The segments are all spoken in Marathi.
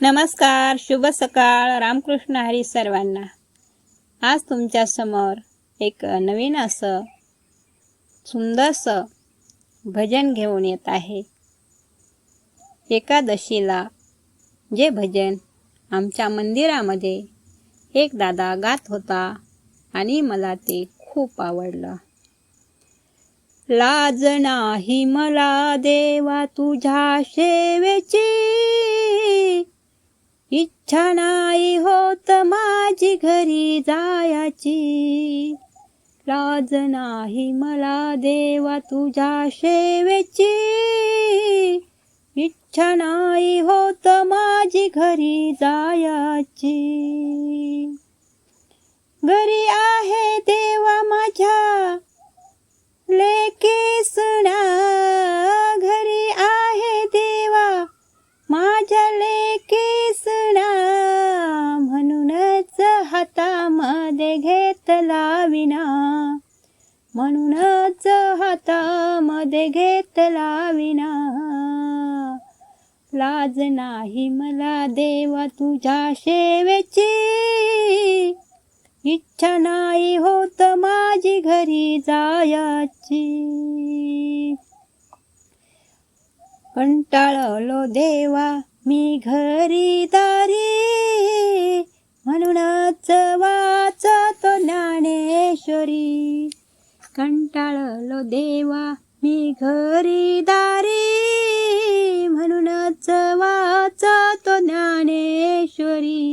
नमस्कार, शुभ सकाळ. रामकृष्ण हरी सर्वांना. आज तुमच्या समोर एक नवीन असं सुंदरसं भजन घेऊन येत आहे. एकादशीला जे भजन आमच्या मंदिरामध्ये एक दादा गात होता आणि मला ते खूप आवडलं. लाज नाही मला देवा तुझ्या सेवेची, इच्छा नाही होत माझी घरी जायाची. लाज नाही मला देवा तुझ्या सेवेची, इच्छा नाही होत माझी घरी जायाची. घरी आहे देवा माझ्या लेकीसना, घरी आहे देवा माझ्या लेकीसना, म्हणूनच हातामध्ये घेतला विना, म्हणूनच हातामध्ये घेतला विना. लाज नाही मला देवा तुझ्या सेवेची, इच्छा नाही होत माझी घरी जायाची. कंटाळलो देवा मी घरी दारी, म्हणूनच वाचतो ज्ञानेश्वरी. कंटाळलो देवा मी घरी दारी, म्हणूनच वाचतो ज्ञानेश्वरी.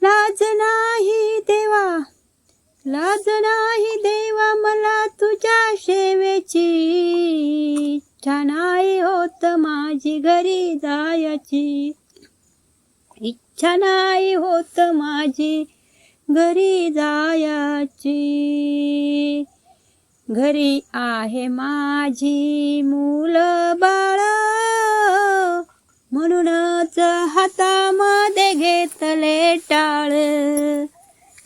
लाज नाही देवा, लाज नाही देवा मला तुझ्या सेवेची, इच्छा नाही होत माझी घरी जायची. इच्छा नाही होत माझी घरी जायची. घरी आहे माझी मुलं बाळ, म्हणूनच हातामध्ये घेतले टाळ.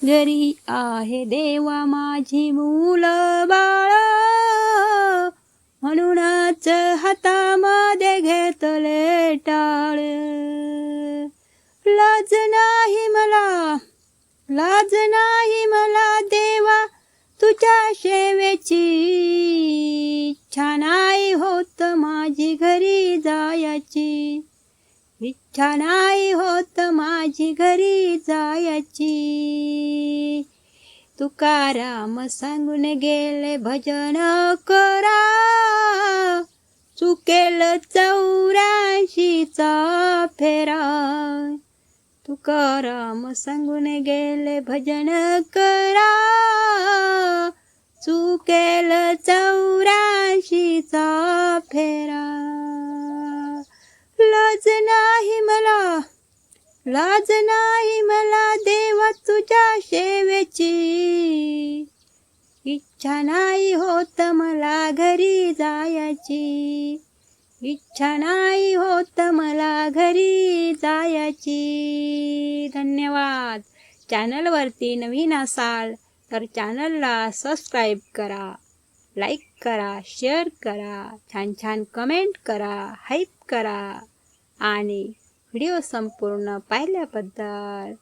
घरी आहे देवा माझी मुलं बाळ, म्हणूनच हातामध्ये घेतले टाळ. लाज नाही मला, लाज नाही मला देवा तुझ्या सेवेची, इच्छा नाही होत माझी घरी जायची. इच्छा नाही होत माझी घरी जायची. तुकाराम सांगून गेले भजन करा, चुकेल 84चा फेरा. तुकाराम सांगून गेले भजन करा, चुकेल 84चा फेरा. लाज नाही मला, लाज नाही मला देवा तुझ्या सेवेची, इच्छा नाही होत मला घरी जायची. इच्छा नाही होत मला घरी जायची. धन्यवाद. चॅनलवरती नवीन असाल तर चॅनलला सबस्क्राईब करा, लाईक करा, शेअर करा, छान छान कमेंट करा, हाईप करा आणि व्हिडिओ संपूर्ण पाहिल्याबद्दल